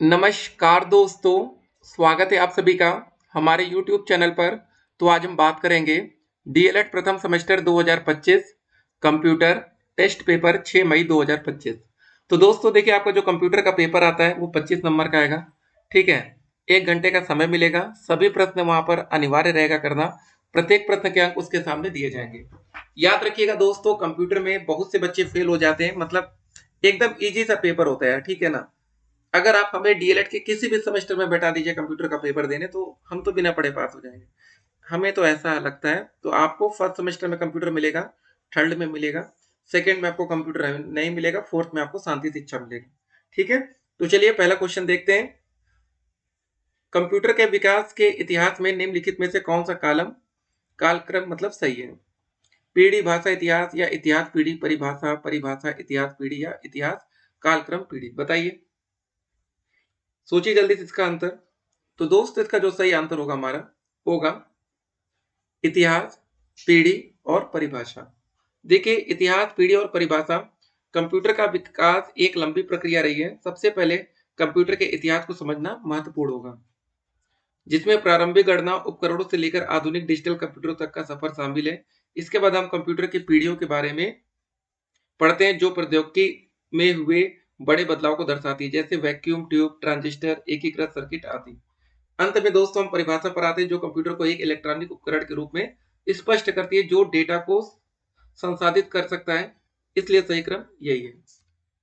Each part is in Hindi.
नमस्कार दोस्तों, स्वागत है आप सभी का हमारे YouTube चैनल पर। तो आज हम बात करेंगे डीएलएड प्रथम सेमेस्टर 2025 कंप्यूटर टेस्ट पेपर 6 मई 2025। तो दोस्तों देखिए, आपका जो कंप्यूटर का पेपर आता है वो 25 नंबर का आएगा। ठीक है, 1 घंटे का समय मिलेगा। सभी प्रश्न वहां पर अनिवार्य रहेगा करना। प्रत्येक प्रश्न के अंक उसके सामने दिए जाएंगे। याद रखिएगा दोस्तों, कंप्यूटर में बहुत से बच्चे फेल हो जाते हैं, मतलब एकदम इजी सा पेपर होता है। ठीक है ना। अगर आप हमें डीएलएड के किसी भी सेमेस्टर में बैठा दीजिए कंप्यूटर का पेपर देने, तो हम तो बिना पढ़े पास हो जाएंगे। हमें तो ऐसा लगता है। तो आपको फर्स्ट सेमेस्टर में कंप्यूटर मिलेगा, थर्ड में मिलेगा, सेकंड में आपको कंप्यूटर नहीं मिलेगा, फोर्थ में आपको शांति शिक्षा मिलेगी। ठीक है, तो चलिए पहला क्वेश्चन देखते हैं। कंप्यूटर के विकास के इतिहास में निम्नलिखित में से कौन सा कालक्रम मतलब सही है? पीढ़ी भाषा इतिहास, या इतिहास पीढ़ी परिभाषा, परिभाषा इतिहास पीढ़ी, या इतिहास कालक्रम पीढ़ी? बताइए, सोचिए जल्दी से इसका आंसर। तो दोस्त, इसका जो सही आंसर होगा हमारा, होगा इतिहास पीढ़ी और परिभाषा। देखिए, इतिहास पीढ़ी और परिभाषा, कंप्यूटर का विकास एक लंबी प्रक्रिया रही है। सबसे पहले कंप्यूटर के इतिहास को समझना महत्वपूर्ण होगा, जिसमें प्रारंभिक गणना उपकरणों से लेकर आधुनिक डिजिटल कंप्यूटर तक का सफर शामिल है। इसके बाद हम कंप्यूटर की पीढ़ियों के बारे में पढ़ते हैं, जो प्रौद्योगिकी में हुए बड़े बदलाव को दर्शाती है, जैसे वैक्यूम ट्यूब, ट्रांजिस्टर, एकीकृत सर्किट आदि। अंत में दोस्तों हम परिभाषा पर आते हैं, जो कंप्यूटर को एक इलेक्ट्रॉनिक उपकरण के रूप में स्पष्ट करती है, जो डेटा को संसाधित कर सकता है। इसलिए सही क्रम यही है।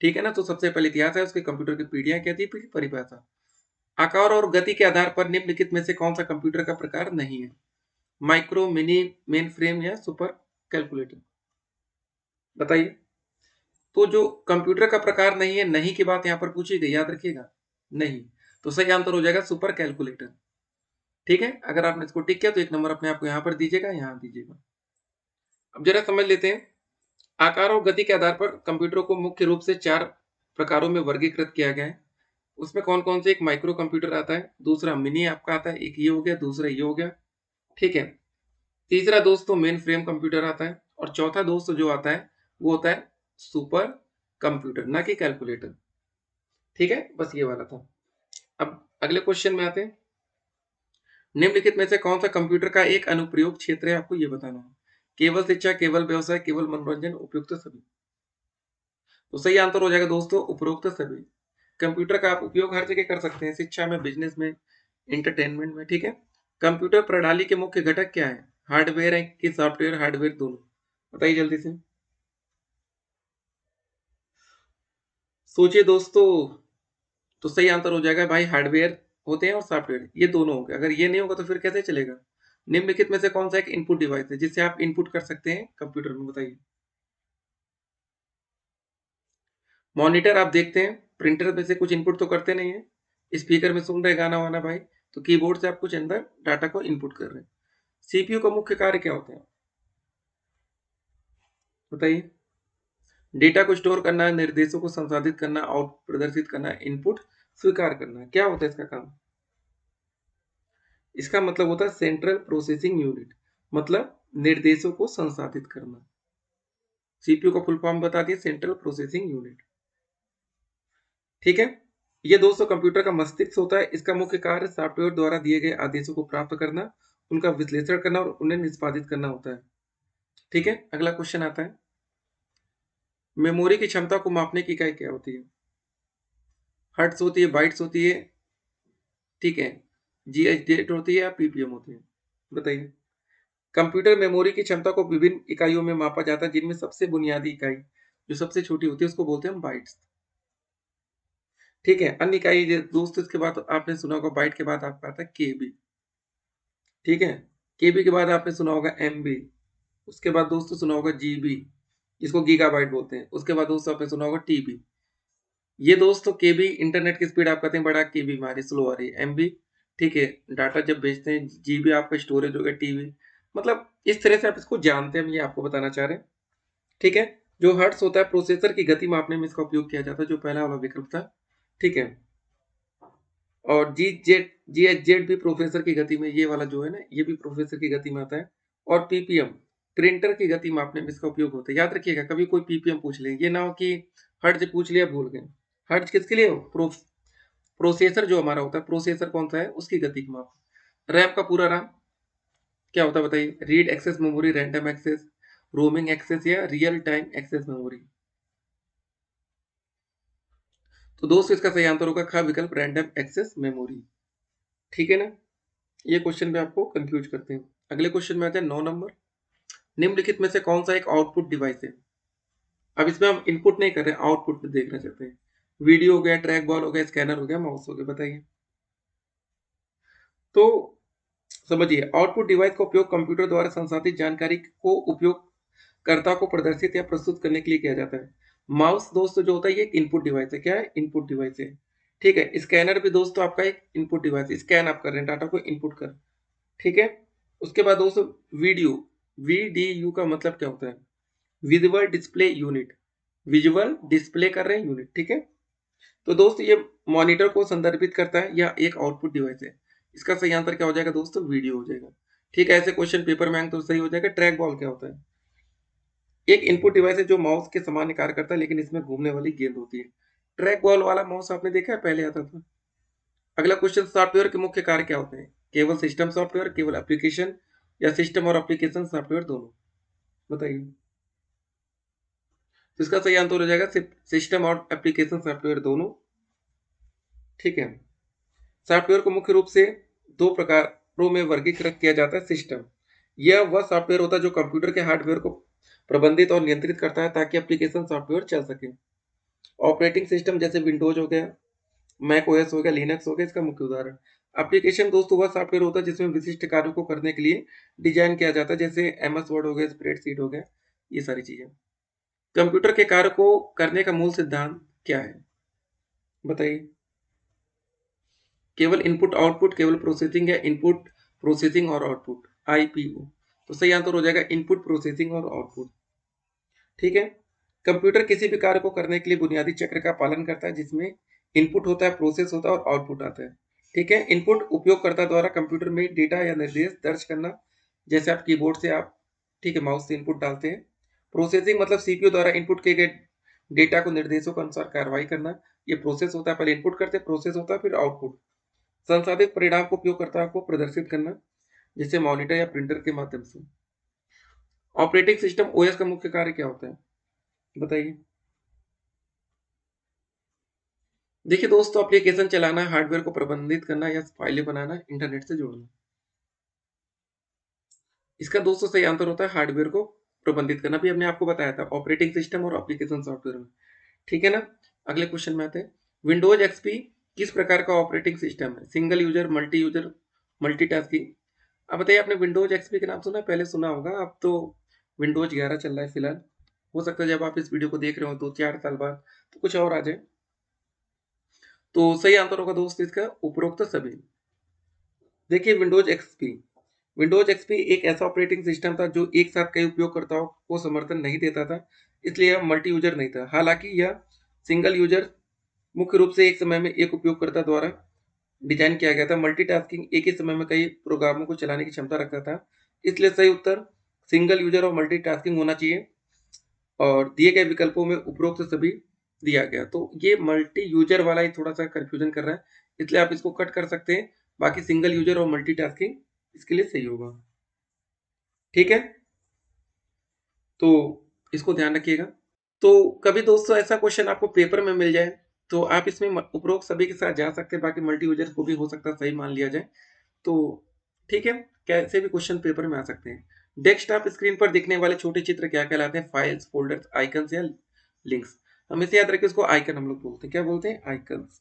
ठीक है ना। तो सबसे पहले इतिहास है, उसके कंप्यूटर की पीढ़ियां कहती है, फिर परिभाषा। आकार और गति के आधार पर निम्नलिखित में से कौन सा कंप्यूटर का प्रकार नहीं है? माइक्रो, मिनी, मेन फ्रेम, या सुपर कैलकुलेटर? बताइए। तो जो कंप्यूटर का प्रकार नहीं है, नहीं की बात यहाँ पर पूछी गई, याद रखिएगा, नहीं। तो सही आंसर हो जाएगा सुपर कैलकुलेटर। ठीक है, अगर आपने इसको टिक किया तो एक नंबर अपने आप को यहाँ पर दीजिएगा, यहाँ दीजिएगा। अब जरा समझ लेते हैं। आकार और गति के आधार पर कंप्यूटरों को मुख्य रूप से 4 प्रकारों में वर्गीकृत किया गया है। उसमें कौन कौन से? एक माइक्रो कंप्यूटर आता है, दूसरा मिनी आपका आता है, एक ये हो गया, दूसरा ये हो गया। ठीक है, तीसरा दोस्तों मेन फ्रेम कंप्यूटर आता है, और चौथा दोस्तों जो आता है वो होता है सुपर कंप्यूटर, ना कि कैलकुलेटर। ठीक है, बस ये वाला था। अब अगले क्वेश्चन में आते हैं। निम्नलिखित में से कौन सा कंप्यूटर का एक अनुप्रयोग क्षेत्र है? आपको ये बताना है। केवल शिक्षा, केवल व्यवसाय, केवल मनोरंजन, उपयुक्त सभी? तो सही आंसर हो जाएगा दोस्तों उपरोक्त सभी। कंप्यूटर का आप उपयोग हर जगह कर सकते हैं, शिक्षा में, बिजनेस में, इंटरटेनमेंट में। ठीक है। कंप्यूटर प्रणाली के मुख्य घटक क्या है? हार्डवेयर है कि सॉफ्टवेयर? हार्डवेयर दोनों? बताइए जल्दी से, सोचिए दोस्तों। तो सही आंसर हो जाएगा भाई, हार्डवेयर होते हैं और सॉफ्टवेयर, ये दोनों होंगे। अगर ये नहीं होगा तो फिर कैसे चलेगा? निम्नलिखित में से कौन सा एक इनपुट डिवाइस है जिससे आप इनपुट कर सकते हैं कंप्यूटर में? बताइए। मॉनिटर आप देखते हैं, प्रिंटर में से कुछ इनपुट तो करते नहीं है। स्पीकर में सुन रहे गाना वाना भाई, तो कीबोर्ड से आप कुछ अंदर डाटा को इनपुट कर रहे हैं। सीपीयू का मुख्य कार्य क्या होते हैं? बताइए। डेटा को स्टोर करना, निर्देशों को संसाधित करना, आउटपुट प्रदर्शित करना, इनपुट स्वीकार करना। क्या होता है इसका काम? इसका मतलब होता है सेंट्रल प्रोसेसिंग यूनिट, मतलब निर्देशों को संसाधित करना। सीपीयू का फुल फॉर्म बता दिए, सेंट्रल प्रोसेसिंग यूनिट। ठीक है। ये दोस्तों कंप्यूटर का मस्तिष्क होता है। इसका मुख्य कार्य सॉफ्टवेयर द्वारा दिए गए आदेशों को प्राप्त करना, उनका विश्लेषण करना और उन्हें निष्पादित करना होता है। ठीक है, अगला क्वेश्चन आता है। मेमोरी की क्षमता को मापने की इकाई क्या होती है? हर्ट्ज होती है, बाइट्स होती है, ठीक है, जीएच होती है, या पीपीएम होती है? बताइए। कंप्यूटर मेमोरी की क्षमता को विभिन्न इकाइयों में मापा जाता है, जिनमें सबसे बुनियादी इकाई जो सबसे छोटी होती है उसको बोलते हैं बाइट्स। ठीक है, अन्य इकाई दोस्तों, इसके बाद आपने सुना होगा बाइट के बाद आपका आता है केबी। ठीक है, केबी के बाद आपने सुना होगा एमबी, उसके बाद दोस्तों सुना होगा जीबी, जिसको गीगाबाइट बोलते हैं। उसके बाद दोस्तों आपने सुना होगा टीबी। ये दोस्तों केबी इंटरनेट की स्पीड आप कहते हैं बड़ा, केबी हमारी स्लो आ रही है, एमबी ठीक है डाटा जब भेजते हैं, जीबी आपका स्टोरेज हो गया, टीबी मतलब इस तरह से आप इसको जानते हैं, हम ये आपको बताना चाह रहे हैं। ठीक है, जो हर्ट्स होता है प्रोसेसर की गति मापने में इसका उपयोग किया जाता है, जो पहला वाला विकल्प था। ठीक है, और जी एच जेड भी प्रोफेसर की गति में, ये वाला जो है ना, ये भी प्रोफेसर की गति में आता है। और पीपीएम प्रिंटर की गति मापने में इसका उपयोग होता है। याद रखिएगा, कभी कोई पीपीएम पूछ ले, ये ना हो कि हर्ट्ज पूछ लिया भूल गए। हर्ट्ज किसके लिए? प्रूफ प्रोसेसर जो हमारा होता है, प्रोसेसर कौन सा है, उसकी गति का माप। रैम का पूरा नाम क्या होता है बताइए? Read access memory, random access, roaming access या रियल टाइम एक्सेस मेमोरी। तो दोस्तों इसका सही आंसर होगा ख विकल्प, रैंडम एक्सेस मेमोरी। ठीक है ना? ये क्वेश्चन में आपको कंफ्यूज करते हैं। अगले क्वेश्चन में आते हैं 9 नंबर। निम्नलिखित में से कौन सा एक आउटपुट डिवाइस है? अब इसमें हम इनपुट नहीं कर रहे हैं, आउटपुट देखना चाहते हैं। वीडियो हो गया, ट्रैक बॉल हो गया, स्कैनर हो गया, माउस हो गया, बताइए। तो समझिए, आउटपुट डिवाइस का उपयोग कंप्यूटर द्वारा संसाधित जानकारी को उपयोगकर्ता को प्रदर्शित या प्रस्तुत करने के लिए किया जाता है। माउस दोस्तों जो होता है ये एक इनपुट डिवाइस है। क्या है? इनपुट डिवाइस है। ठीक है। स्कैनर भी दोस्तों आपका एक इनपुट डिवाइस है, स्कैन आप कर रहे हैं डाटा को इनपुट कर। ठीक है। उसके बाद दोस्तों वीडियो, VDU का मतलब क्या होता है? Visual display unit, visual display कर रहे हैं यूनिट। ठीक है। तो दोस्तों ये मॉनिटर को संदर्भित करता है या एक आउटपुट डिवाइस है। इसका सही आंसर क्या हो जाएगा दोस्तों? वीडियो हो जाएगा। ठीक है। ऐसे क्वेश्चन पेपर में आएंगे तो सही हो जाएगा। ट्रैक बॉल क्या होता है? एक इनपुट डिवाइस है जो माउस के समान कार्य करता है, लेकिन इसमें घूमने वाली गेंद होती है। ट्रैक बॉल वाला माउस आपने देखा है, पहले आता था। अगला क्वेश्चन, सॉफ्टवेयर के मुख्य कार्य क्या होते हैं? केवल सिस्टम सॉफ्टवेयर, केवल एप्लीकेशन या सिस्टम और एप्लीकेशन सॉफ्टवेयर दोनों? बताइए। तो इसका सही आंसर हो जाएगा सिस्टम और एप्लीकेशन सॉफ्टवेयर दोनों। ठीक है। सॉफ्टवेयर को मुख्य रूप से दो प्रकारों में वर्गीकृत किया जाता है। सिस्टम, यह वह सॉफ्टवेयर होता है जो कंप्यूटर के हार्डवेयर को प्रबंधित और नियंत्रित करता है ताकि एप्लीकेशन सॉफ्टवेयर चल सके। ऑपरेटिंग सिस्टम जैसे विंडोज हो गया, मैक ओएस हो गया, लिनक्स हो गया, इसका मुख्य उदाहरण। एप्लीकेशन दोस्तों वह सॉफ्टवेयर होता है जिसमें विशिष्ट कार्यों को करने के लिए डिजाइन किया जाता है, जैसे एमएस वर्ड हो गया, स्प्रेडशीट हो गया, ये सारी चीजें। कंप्यूटर के कार्य को करने का मूल सिद्धांत क्या है? बताइए। केवल इनपुट आउटपुट, केवल प्रोसेसिंग या इनपुट प्रोसेसिंग और आउटपुट, IPO? तो सही आंसर हो जाएगा इनपुट प्रोसेसिंग और आउटपुट। ठीक है। कंप्यूटर किसी भी कार्य को करने के लिए बुनियादी चक्र का पालन करता है जिसमें इनपुट होता है, प्रोसेस होता है और आउटपुट आता है। ठीक है। इनपुट उपयोगकर्ता द्वारा कंप्यूटर में डेटा या निर्देश दर्ज करना, जैसे आप कीबोर्ड से आप, ठीक है, माउस से इनपुट डालते हैं। प्रोसेसिंग मतलब CPU द्वारा इनपुट किए गए डेटा को निर्देशों के अनुसार कार्रवाई करना, ये प्रोसेस होता है। पहले इनपुट करते हैं, प्रोसेस होता है, फिर आउटपुट। संसाधित परिणाम को उपयोगकर्ता को प्रदर्शित करना, जैसे मॉनिटर या प्रिंटर के माध्यम से। ऑपरेटिंग सिस्टम OS का मुख्य कार्य क्या होता है? बताइए। देखिए दोस्तों, एप्लीकेशन चलाना, हार्डवेयर को प्रबंधित करना या फाइलें बनाना, इंटरनेट से जोड़ना। इसका दोस्तों सही आंसर होता है हार्डवेयर को प्रबंधित करना, भी हमने आपको बताया था ऑपरेटिंग सिस्टम और एप्लीकेशन सॉफ्टवेयर में। ठीक है ना? अगले क्वेश्चन में आते हैं। विंडोज XP किस प्रकार का ऑपरेटिंग सिस्टम है? Single user, multi user, multitasking? अब बताइए, आपने विंडोज XP के नाम सुना है? पहले सुना होगा, अब तो विंडोज 11 चल रहा है फिलहाल। हो सकता है जब आप इस वीडियो को देख रहे हो 2-4 साल बाद तो कुछ और आ जाए। तो सही आंसर होगा दोस्त इसका उपरोक्त सभी। देखिए, विंडोज एक्सपी एक ऐसा ऑपरेटिंग सिस्टम था जो एक साथ कई उपयोगकर्ताओं को समर्थन नहीं देता था, इसलिए यह मल्टी यूजर नहीं था। हालांकि यह सिंगल यूजर मुख्य रूप से एक समय में एक उपयोगकर्ता द्वारा डिजाइन किया गया था। मल्टीटास्किंग एक ही समय में कई प्रोग्रामों को चलाने की क्षमता रखता था, इसलिए सही उत्तर सिंगल यूजर और मल्टीटास्किंग होना चाहिए। और दिए गए विकल्पों में उपरोक्त सभी दिया गया। तो ये मल्टी यूजर वाला ही थोड़ा सा कंफ्यूजन कर रहा है, इसलिए आप इसको कट कर सकते हैं। बाकी सिंगल यूजर और मल्टीटास्किंग इसके लिए सही होगा। ठीक है। तो इसको ध्यान रखिएगा। तो कभी दोस्तों ऐसा क्वेश्चन आपको पेपर में मिल जाए तो आप इसमें उपरोक्त सभी के साथ जा सकते हैं, बाकी मल्टी यूजर को भी हो सकता है सही मान लिया जाए। तो ठीक है, कैसे भी क्वेश्चन पेपर में आ सकते हैं। डेस्कटॉप स्क्रीन पर दिखने वाले छोटे चित्र क्या कहलाते हैं? फाइल्स, फोल्डर्स, आइकन्स या लिंक्स? हमेशा याद रखिए, उसको आइकन हम लोग बोलते हैं। क्या बोलते हैं? आइकन्स।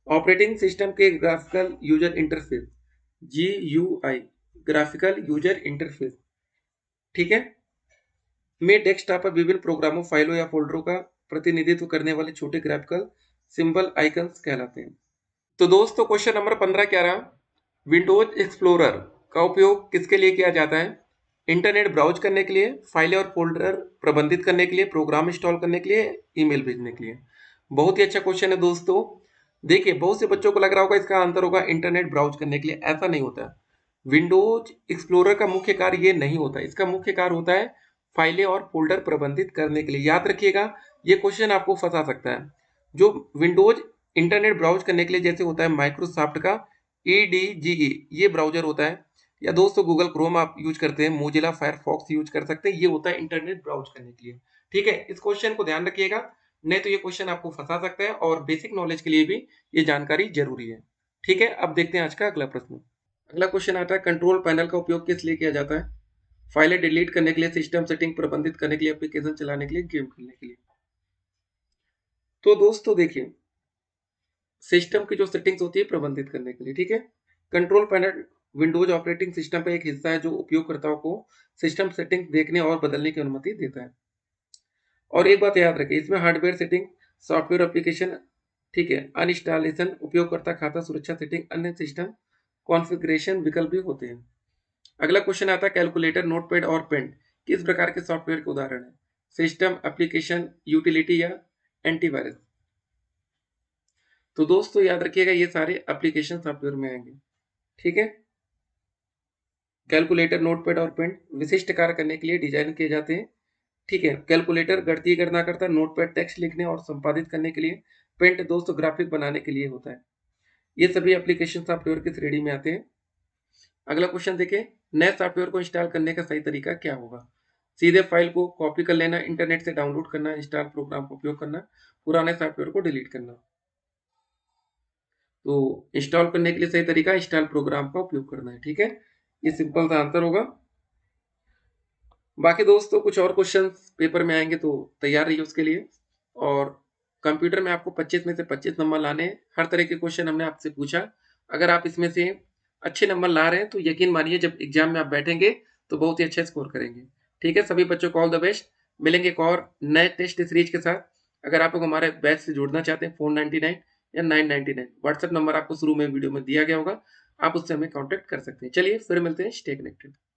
ऑपरेटिंग सिस्टम के graphical user interface, GUI, graphical user interface, ठीक है, में डेस्कटॉप पर विभिन्न प्रोग्रामों, फाइलों या फोल्डरों का प्रतिनिधित्व करने वाले छोटे ग्राफिकल सिंबल आइकन्स कहलाते हैं। तो दोस्तों क्वेश्चन नंबर 15 क्या रहा? विंडोज एक्सप्लोरर का उपयोग किसके लिए किया जाता है? इंटरनेट ब्राउज करने के लिए, फाइलें और फोल्डर प्रबंधित करने के लिए, प्रोग्राम इंस्टॉल करने के लिए, ईमेल भेजने के लिए। बहुत ही अच्छा क्वेश्चन है दोस्तों। देखिए, बहुत से बच्चों को लग रहा होगा इसका आंसर होगा इंटरनेट ब्राउज करने के लिए। ऐसा नहीं होता। विंडोज एक्सप्लोरर का मुख्य कार्य ये नहीं होता। इसका मुख्य कार्य होता है फाइलें और फोल्डर प्रबंधित करने के लिए। याद रखिएगा, ये क्वेश्चन आपको फंसा सकता है। जो विंडोज इंटरनेट ब्राउज करने के लिए जैसे होता है माइक्रोसॉफ्ट का EDGE, ये ब्राउजर होता है, या दोस्तों गूगल क्रोम आप यूज करते हैं, मोजिला फायरफॉक्स यूज कर सकते हैं, ये होता है इंटरनेट ब्राउज करने के लिए। ठीक है, इस क्वेश्चन को ध्यान रखिएगा, नहीं तो ये क्वेश्चन आपको फंसा सकता है और बेसिक नॉलेज के लिए भी ये जानकारी जरूरी है। ठीक है, अब देखते हैं आज का अगला प्रश्न। अगला क्वेश्चन आता है, कंट्रोल पैनल का उपयोग किस लिए किया जाता है? फाइलें डिलीट करने के लिए, सिस्टम सेटिंग प्रबंधित करने के लिए, एप्लीकेशन चलाने के लिए, गेम खेलने के लिए। तो दोस्तों देखिए, सिस्टम की जो सेटिंग्स होती है प्रबंधित करने के लिए। ठीक है, control panel Windows operating system का एक हिस्सा है जो उपयोगकर्ताओं को सिस्टम सेटिंग देखने और बदलने की अनुमति देता है। और एक बात याद रखें, इसमें हार्डवेयर सेटिंग, सॉफ्टवेयर एप्लीकेशन, ठीक है, अनइंस्टॉलेशन, उपयोगकर्ता खाता सुरक्षा सेटिंग, अन्य सिस्टम कॉन्फ़िगरेशन विकल्प भी होते हैं। अगला क्वेश्चन आता है, कैलकुलेटर, नोटपैड और पेन किस प्रकार के सॉफ्टवेयर के उदाहरण है? सिस्टम, एप्लीकेशन, यूटिलिटी या एंटीवायरस? तो दोस्तों याद रखिएगा, ये सारे एप्लीकेशन सॉफ्टवेयर में आएंगे। ठीक है, कैलकुलेटर, नोटपैड और पेन विशिष्ट कार्य करने के लिए डिजाइन किए जाते हैं। ठीक है, कैलकुलेटर गणितीय गणना करता है, नोटपैड टेक्स्ट लिखने और संपादित करने के लिए, पेंट दोस्तों ग्राफिक बनाने के लिए होता है। ये सभी एप्लीकेशन सॉफ्टवेयर की श्रेणी में आते हैं। अगला क्वेश्चन देखें, नए सॉफ्टवेयर को इंस्टॉल करने का सही तरीका क्या होगा? सीधे फाइल को कॉपी कर लेना, इंटरनेट से डाउनलोड करना, इंस्टॉल प्रोग्राम का उपयोग करना, पुराने सॉफ्टवेयर को डिलीट करना। तो इंस्टॉल करने के लिए सही तरीका इंस्टॉल प्रोग्राम का उपयोग करना है। ठीक है, ये सिंपल सा आंसर होगा। बाकी दोस्तों कुछ और क्वेश्चंस पेपर में आएंगे तो तैयार रहिए उसके लिए। और कंप्यूटर में आपको 25 में से 25 नंबर लाने हैं। हर तरह के क्वेश्चन हमने आपसे पूछा, अगर आप इसमें से अच्छे नंबर ला रहे हैं तो यकीन मानिए जब एग्जाम में आप बैठेंगे तो बहुत ही अच्छा स्कोर करेंगे। ठीक है, सभी बच्चों को ऑल द बेस्ट। मिलेंगे एक और नए टेस्ट सीरीज के साथ। अगर आप लोग हमारे बैच से जुड़ना चाहते हैं, 499 या 999 व्हाट्सएप नंबर आपको शुरू में वीडियो में दिया गया होगा, आप उससे हमें कॉन्टेक्ट कर सकते हैं। चलिए फिर मिलते हैं, स्टे कनेक्टेड।